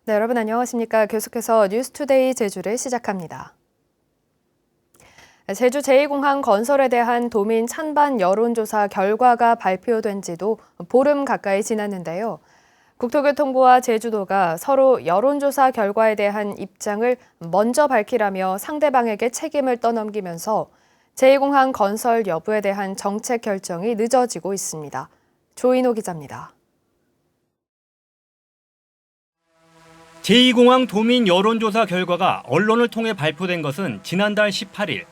네, 여러분 안녕하십니까? 계속해서 뉴스투데이 제주를 시작합니다. 제주 제2공항 건설에 대한 도민 찬반 여론조사 결과가 발표된 지도 보름 가까이 지났는데요. 국토교통부와 제주도가 서로 여론조사 결과에 대한 입장을 먼저 밝히라며 상대방에게 책임을 떠넘기면서 제2공항 건설 여부에 대한 정책 결정이 늦어지고 있습니다. 조인호 기자입니다. 제2공항 도민 여론조사 결과가 언론을 통해 발표된 것은 지난달 18일.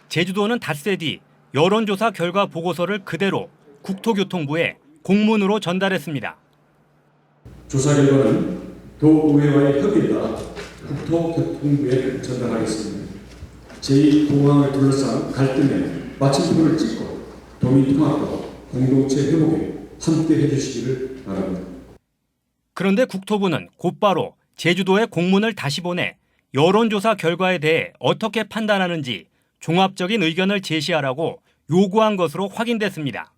제주도는 닷새 뒤 여론조사 결과 보고서를 그대로 국토교통부에 공문으로 전달했습니다. 조사 결과는 도의회와의 협의에 따라 국토교통부에 전달하겠습니다. 제2공항을 둘러싼 갈등에 마침표를 찍고 도민 통합과 공동체 회복에 함께 해주시기를 바랍니다. 그런데 국토부는 곧바로 제주도에 공문을 다시 보내 여론조사 결과에 대해 어떻게 판단하는지 종합적인 의견을 제시하라고 요구한 것으로 확인됐습니다.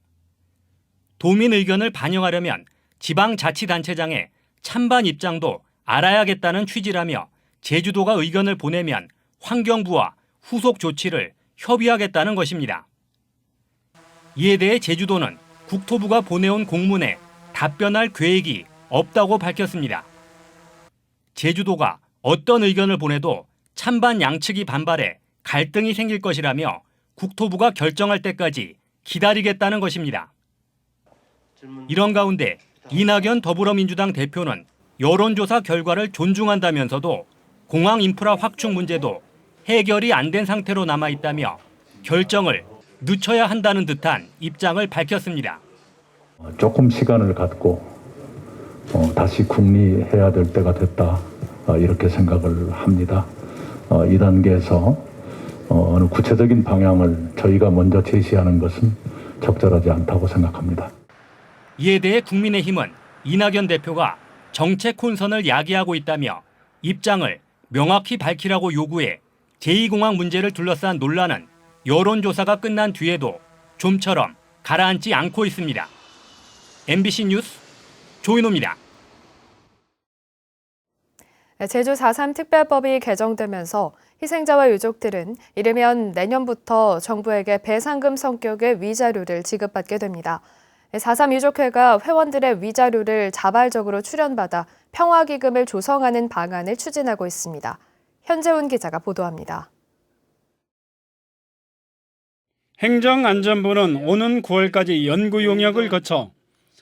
도민 의견을 반영하려면 지방자치단체장의 찬반 입장도 알아야겠다는 취지라며 제주도가 의견을 보내면 환경부와 후속 조치를 협의하겠다는 것입니다. 이에 대해 제주도는 국토부가 보내온 공문에 답변할 계획이 없다고 밝혔습니다. 제주도가 어떤 의견을 보내도 찬반 양측이 반발해 갈등이 생길 것이라며 국토부가 결정할 때까지 기다리겠다는 것입니다. 이런 가운데 이낙연 더불어민주당 대표는 여론조사 결과를 존중한다면서도 공항 인프라 확충 문제도 해결이 안 된 상태로 남아있다며 결정을 늦춰야 한다는 듯한 입장을 밝혔습니다. 조금 시간을 갖고 다시 궁리해야 될 때가 됐다 이렇게 생각을 합니다. 이 단계에서 어느 구체적인 방향을 저희가 먼저 제시하는 것은 적절하지 않다고 생각합니다. 이에 대해 국민의힘은 이낙연 대표가 정책 혼선을 야기하고 있다며 입장을 명확히 밝히라고 요구해 제2공항 문제를 둘러싼 논란은 여론조사가 끝난 뒤에도 좀처럼 가라앉지 않고 있습니다. MBC 뉴스 조인호입니다. 제주 4.3 특별법이 개정되면서 희생자와 유족들은 이르면 내년부터 정부에게 배상금 성격의 위자료를 지급받게 됩니다. 4.3 유족회가 회원들의 위자료를 자발적으로 출연받아 평화기금을 조성하는 방안을 추진하고 있습니다. 현재훈 기자가 보도합니다. 행정안전부는 오는 9월까지 연구 용역을 거쳐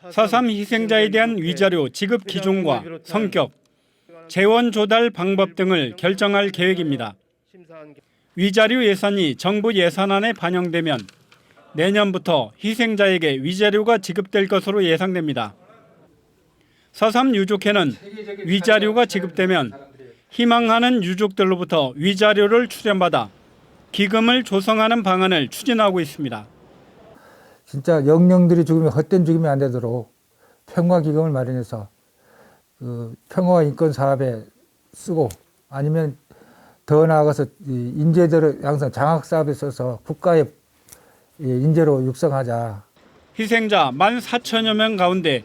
4.3 희생자에 대한 위자료 지급 기준과 성격, 재원 조달 방법 등을 결정할 계획입니다. 위자료 예산이 정부 예산안에 반영되면 내년부터 희생자에게 위자료가 지급될 것으로 예상됩니다. 4.3 유족회는 위자료가 지급되면 희망하는 유족들로부터 위자료를 출연받아 기금을 조성하는 방안을 추진하고 있습니다. 진짜 영령들이 죽으면 헛된 죽음이 안 되도록 평화기금을 마련해서 평화와 인권 사업에 쓰고 아니면 더 나아가서 인재들을 항상 장학 사업에 써서 국가의 인재로 육성하자. 희생자 14,000여 명 가운데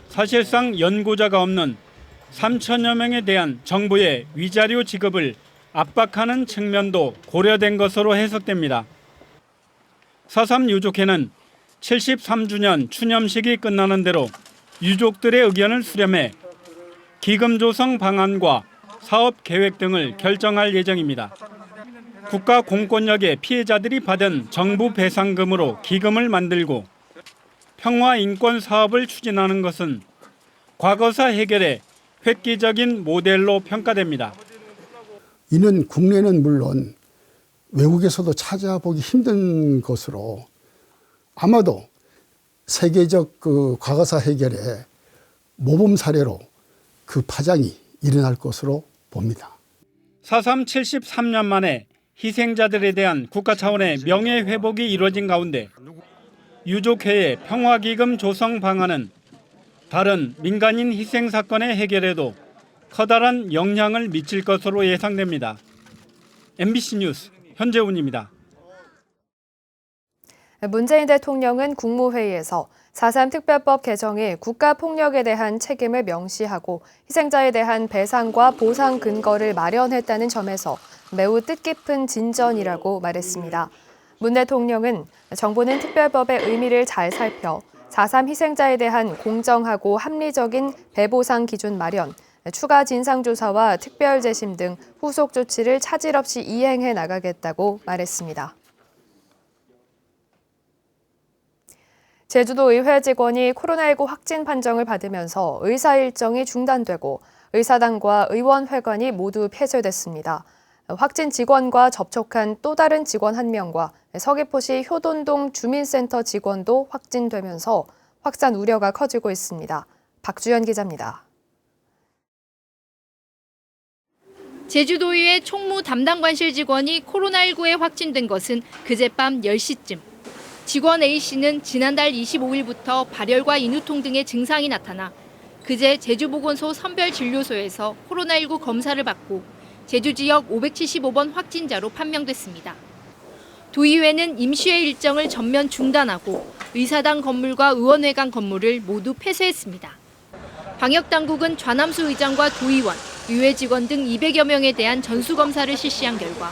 사실상 연고자가 없는 3,000여 명에 대한 정부의 위자료 지급을 압박하는 측면도 고려된 것으로 해석됩니다. 4.3 유족회는 73주년 추념식이 끝나는 대로 유족들의 의견을 수렴해 기금 조성 방안과 사업 계획 등을 결정할 예정입니다. 국가 공권력의 피해자들이 받은 정부 배상금으로 기금을 만들고 평화 인권 사업을 추진하는 것은 과거사 해결의 획기적인 모델로 평가됩니다. 이는 국내는 물론 외국에서도 찾아보기 힘든 것으로 아마도 세계적 과거사 해결의 모범 사례로 그 파장이 일어날 것으로 봅니다. 4.3 73년 만에 희생자들에 대한 국가 차원의 명예회복이 이루어진 가운데 유족회의 평화기금 조성 방안은 다른 민간인 희생 사건의 해결에도 커다란 영향을 미칠 것으로 예상됩니다. MBC 뉴스 현재훈입니다. 문재인 대통령은 국무회의에서 4.3 특별법 개정이 국가폭력에 대한 책임을 명시하고 희생자에 대한 배상과 보상 근거를 마련했다는 점에서 매우 뜻깊은 진전이라고 말했습니다. 문 대통령은 정부는 특별법의 의미를 잘 살펴 4.3 희생자에 대한 공정하고 합리적인 배보상 기준 마련, 추가 진상조사와 특별재심 등 후속 조치를 차질 없이 이행해 나가겠다고 말했습니다. 제주도 의회 직원이 코로나19 확진 판정을 받으면서 의사 일정이 중단되고 의사당과 의원회관이 모두 폐쇄됐습니다. 확진 직원과 접촉한 또 다른 직원 1명과 서귀포시 효돈동 주민센터 직원도 확진되면서 확산 우려가 커지고 있습니다. 박주연 기자입니다. 제주도의회 총무 담당관실 직원이 코로나19에 확진된 것은 그젯밤 10시쯤. 직원 A씨는 지난달 25일부터 발열과 인후통 등의 증상이 나타나 그제 제주보건소 선별진료소에서 코로나19 검사를 받고 제주 지역 575번 확진자로 판명됐습니다. 도의회는 임시회 일정을 전면 중단하고 의사당 건물과 의원회관 건물을 모두 폐쇄했습니다. 방역당국은 좌남수 의장과 도의원, 의회 직원 등 200여 명에 대한 전수검사를 실시한 결과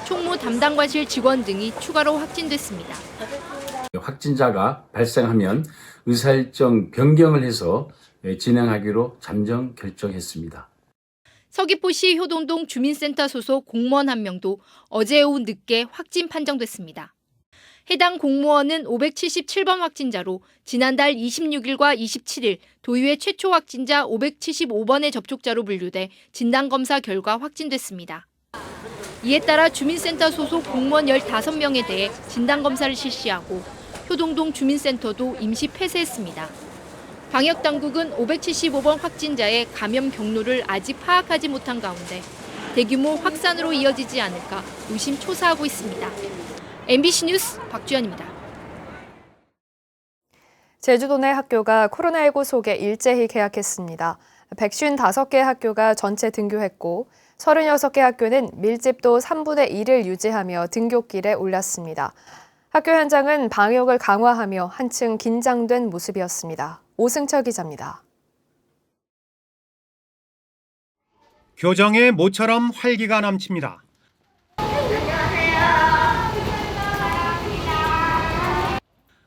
총무 담당관실 직원 등이 추가로 확진됐습니다. 확진자가 발생하면 의사일정 변경을 해서 진행하기로 잠정 결정했습니다. 서귀포시 효돈동 주민센터 소속 공무원 1명도 어제 오후 늦게 확진 판정됐습니다. 해당 공무원은 577번 확진자로 지난달 26일과 27일 도의회 최초 확진자 575번의 접촉자로 분류돼 진단검사 결과 확진됐습니다. 이에 따라 주민센터 소속 공무원 15명에 대해 진단검사를 실시하고 효동동 주민센터도 임시 폐쇄했습니다. 방역당국은 575번 확진자의 감염 경로를 아직 파악하지 못한 가운데 대규모 확산으로 이어지지 않을까 의심초사하고 있습니다. MBC 뉴스 박주연입니다. 제주도 내 학교가 코로나19 속에 일제히 개학했습니다. 155개 학교가 전체 등교했고 36개 학교는 밀집도 3분의 1을 유지하며 등교길에 올랐습니다. 학교 현장은 방역을 강화하며 한층 긴장된 모습이었습니다. 오승철 기자입니다. 교정의 모처럼 활기가 넘칩니다.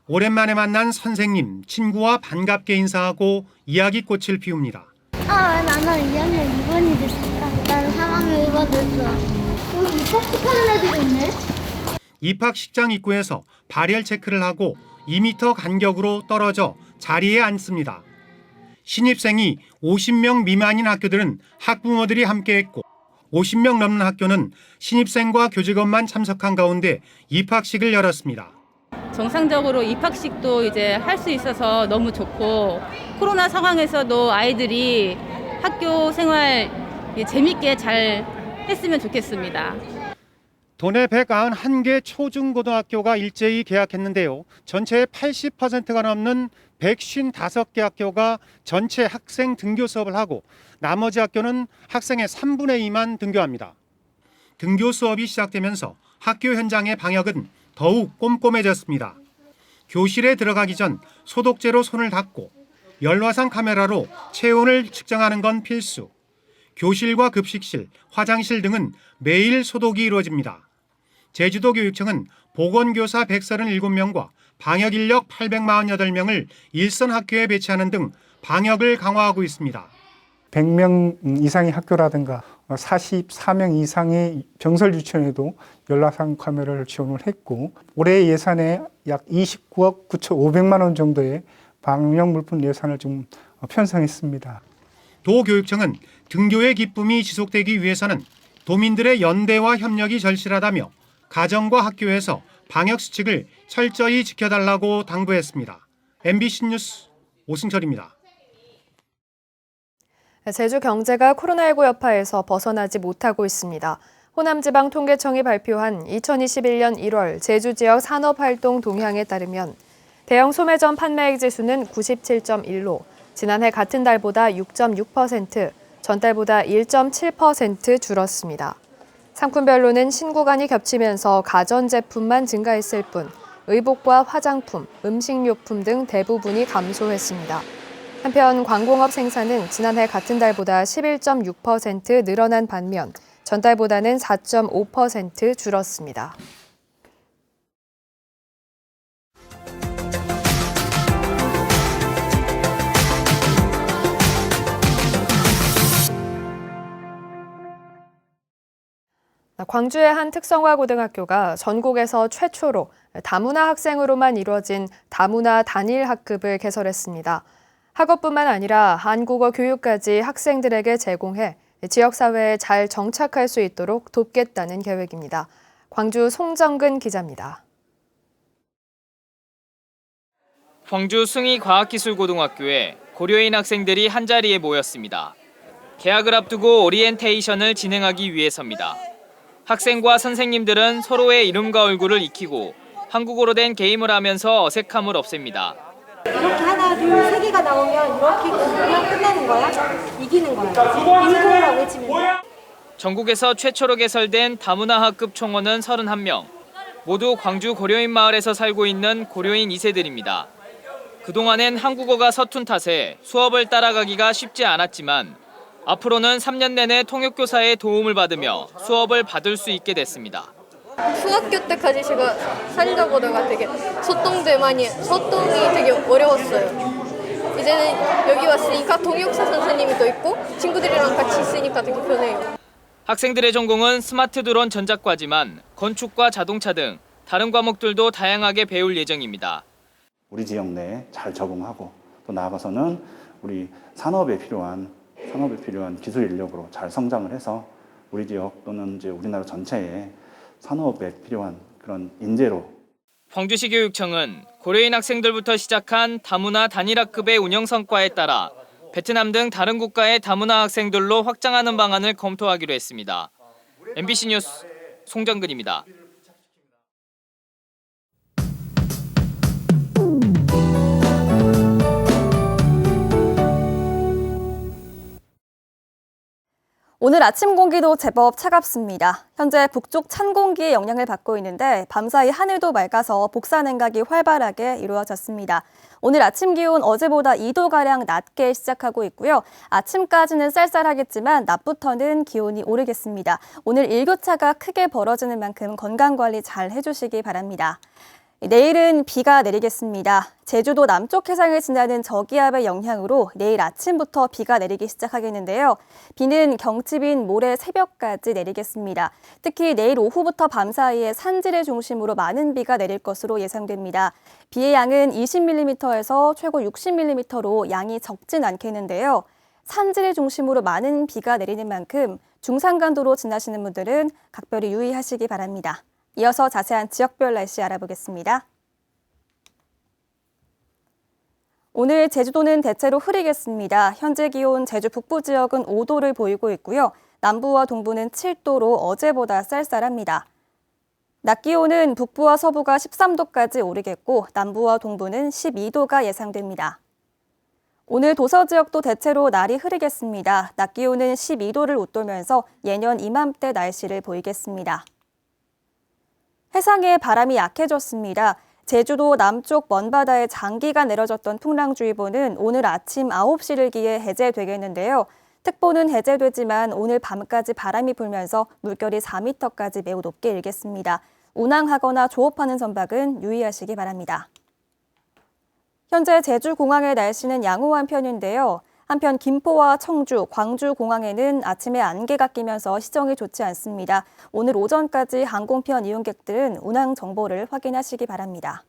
오랜만에 만난 선생님, 친구와 반갑게 인사하고 이야기꽃을 피웁니다. 나는 2학년 2번이 됐을까? 나는 3학년 1번 됐어. 여기 입학식하는 애들이 있네? 입학식장 입구에서 발열 체크를 하고 2m 간격으로 떨어져 자리에 앉습니다. 신입생이 50명 미만인 학교들은 학부모들이 함께했고 50명 넘는 학교는 신입생과 교직원만 참석한 가운데 입학식을 열었습니다. 정상적으로 입학식도 이제 할 수 있어서 너무 좋고 코로나 상황에서도 아이들이 학교 생활 재밌게 잘 했으면 좋겠습니다. 도내 191개 초중고등학교가 일제히 개학했는데요. 전체의 80%가 넘는 155개 학교가 전체 학생 등교 수업을 하고 나머지 학교는 학생의 3분의 2만 등교합니다. 등교 수업이 시작되면서 학교 현장의 방역은 더욱 꼼꼼해졌습니다. 교실에 들어가기 전 소독제로 손을 닦고 열화상 카메라로 체온을 측정하는 건 필수. 교실과 급식실, 화장실 등은 매일 소독이 이루어집니다. 제주도 교육청은 보건교사 137명과 방역인력 848명을 일선 학교에 배치하는 등 방역을 강화하고 있습니다. 100명 이상의 학교라든가 44명 이상의 병설 유치원에도 열화상 카메라를 지원을 했고 올해 예산에 약 29억 9,500만 원 정도의 방역 물품 예산을 좀 편성했습니다. 도교육청은 등교의 기쁨이 지속되기 위해서는 도민들의 연대와 협력이 절실하다며 가정과 학교에서 방역 수칙을 철저히 지켜달라고 당부했습니다. MBC 뉴스 오승철입니다. 제주 경제가 코로나19 여파에서 벗어나지 못하고 있습니다. 호남지방통계청이 발표한 2021년 1월 제주 지역 산업활동 동향에 따르면 대형 소매점 판매액 지수는 97.1로 지난해 같은 달보다 6.6%, 전달보다 1.7% 줄었습니다. 상품별로는 신구간이 겹치면서 가전제품만 증가했을 뿐 의복과 화장품, 음식료품 등 대부분이 감소했습니다. 한편 광공업 생산은 지난해 같은 달보다 11.6% 늘어난 반면 전달보다는 4.5% 줄었습니다. 광주의 한 특성화 고등학교가 전국에서 최초로 다문화 학생으로만 이루어진 다문화 단일 학급을 개설했습니다. 학업뿐만 아니라 한국어 교육까지 학생들에게 제공해 지역사회에 잘 정착할 수 있도록 돕겠다는 계획입니다. 광주 송정근 기자입니다. 광주 숭이과학기술고등학교에 고려인 학생들이 한자리에 모였습니다. 개학을 앞두고 오리엔테이션을 진행하기 위해서입니다. 학생과 선생님들은 서로의 이름과 얼굴을 익히고 한국어로 된 게임을 하면서 어색함을 없앱니다. 이렇게 하나, 둘, 세 개가 나오면 이렇게 그냥 끝나는 거야? 이기는 거야. 이거라고 외치면 돼. 전국에서 최초로 개설된 다문화 학급 총원은 31명. 모두 광주 고려인 마을에서 살고 있는 고려인 2세들입니다. 그동안엔 한국어가 서툰 탓에 수업을 따라가기가 쉽지 않았지만 앞으로는 3년 내내 통역교사의 도움을 받으며 수업을 받을 수 있게 됐습니다. 중학교 때까지 제가 살다 보다가 되게 소통이 되게 어려웠어요. 이제는 여기 왔으니까 통역사 선생님이 또 있고 친구들이랑 같이 있으니까 되게 편해요. 학생들의 전공은 스마트 드론 전작과지만 건축과 자동차 등 다른 과목들도 다양하게 배울 예정입니다. 우리 지역 내에 잘 적응하고 또 나아가서는 우리 산업에 필요한 기술 인력으로 잘 성장을 해서 우리 지역 또는 이제 우리나라 전체에 산업에 필요한 그런 인재로. 광주시 교육청은 고려인 학생들부터 시작한 다문화 단일학급의 운영 성과에 따라 베트남 등 다른 국가의 다문화 학생들로 확장하는 방안을 검토하기로 했습니다. MBC 뉴스 송정근입니다. 오늘 아침 공기도 제법 차갑습니다. 현재 북쪽 찬 공기의 영향을 받고 있는데 밤사이 하늘도 맑아서 복사 냉각이 활발하게 이루어졌습니다. 오늘 아침 기온 어제보다 2도가량 낮게 시작하고 있고요. 아침까지는 쌀쌀하겠지만 낮부터는 기온이 오르겠습니다. 오늘 일교차가 크게 벌어지는 만큼 건강관리 잘 해주시기 바랍니다. 내일은 비가 내리겠습니다. 제주도 남쪽 해상을 지나는 저기압의 영향으로 내일 아침부터 비가 내리기 시작하겠는데요. 비는 경칩인 모레 새벽까지 내리겠습니다. 특히 내일 오후부터 밤 사이에 산지를 중심으로 많은 비가 내릴 것으로 예상됩니다. 비의 양은 20mm에서 최고 60mm로 양이 적진 않겠는데요. 산지를 중심으로 많은 비가 내리는 만큼 중산간도로 지나시는 분들은 각별히 유의하시기 바랍니다. 이어서 자세한 지역별 날씨 알아보겠습니다. 오늘 제주도는 대체로 흐리겠습니다. 현재 기온 제주 북부 지역은 5도를 보이고 있고요. 남부와 동부는 7도로 어제보다 쌀쌀합니다. 낮 기온은 북부와 서부가 13도까지 오르겠고 남부와 동부는 12도가 예상됩니다. 오늘 도서 지역도 대체로 날이 흐리겠습니다. 낮 기온은 12도를 웃돌면서 예년 이맘때 날씨를 보이겠습니다. 해상에 바람이 약해졌습니다. 제주도 남쪽 먼바다에 장기간 내려졌던 풍랑주의보는 오늘 아침 9시를 기해 해제되겠는데요. 특보는 해제되지만 오늘 밤까지 바람이 불면서 물결이 4m까지 매우 높게 일겠습니다. 운항하거나 조업하는 선박은 유의하시기 바랍니다. 현재 제주공항의 날씨는 양호한 편인데요. 한편 김포와 청주, 광주 공항에는 아침에 안개가 끼면서 시정이 좋지 않습니다. 오늘 오전까지 항공편 이용객들은 운항 정보를 확인하시기 바랍니다.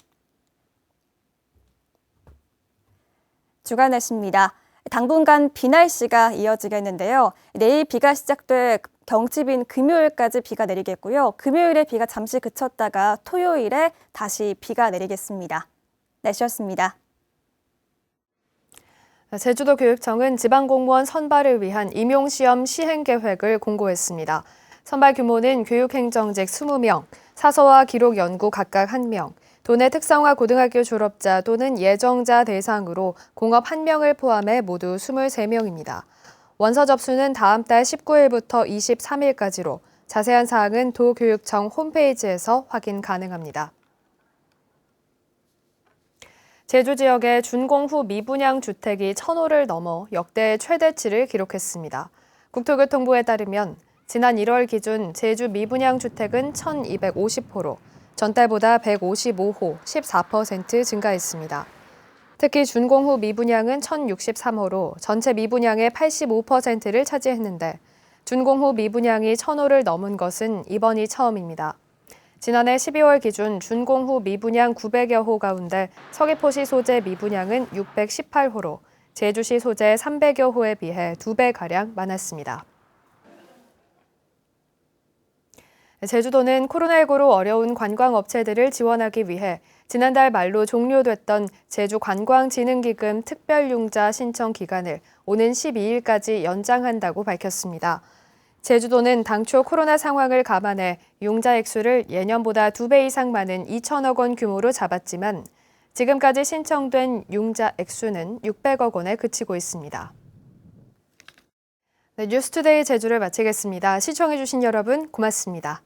주간 날씨입니다. 당분간 비 날씨가 이어지겠는데요. 내일 비가 시작돼 경칩인 금요일까지 비가 내리겠고요. 금요일에 비가 잠시 그쳤다가 토요일에 다시 비가 내리겠습니다. 날씨였습니다. 제주도 교육청은 지방공무원 선발을 위한 임용시험 시행 계획을 공고했습니다. 선발 규모는 교육행정직 20명, 사서와 기록 연구 각각 1명, 도내 특성화 고등학교 졸업자 또는 예정자 대상으로 공업 1명을 포함해 모두 23명입니다. 원서 접수는 다음 달 19일부터 23일까지로 자세한 사항은 도교육청 홈페이지에서 확인 가능합니다. 제주 지역의 준공후 미분양 주택이 1,000호를 넘어 역대 최대치를 기록했습니다. 국토교통부에 따르면 지난 1월 기준 제주 미분양 주택은 1,250호로 전달보다 155호, 14% 증가했습니다. 특히 준공후 미분양은 1,063호로 전체 미분양의 85%를 차지했는데 준공후 미분양이 1,000호를 넘은 것은 이번이 처음입니다. 지난해 12월 기준 준공후 미분양 900여 호 가운데 서귀포시 소재 미분양은 618호로 제주시 소재 300여 호에 비해 2배가량 많았습니다. 제주도는 코로나19로 어려운 관광업체들을 지원하기 위해 지난달 말로 종료됐던 제주관광진흥기금 특별융자 신청 기간을 오는 12일까지 연장한다고 밝혔습니다. 제주도는 당초 코로나 상황을 감안해 융자 액수를 예년보다 2배 이상 많은 2천억 원 규모로 잡았지만 지금까지 신청된 융자 액수는 600억 원에 그치고 있습니다. 네, 뉴스투데이 제주를 마치겠습니다. 시청해주신 여러분 고맙습니다.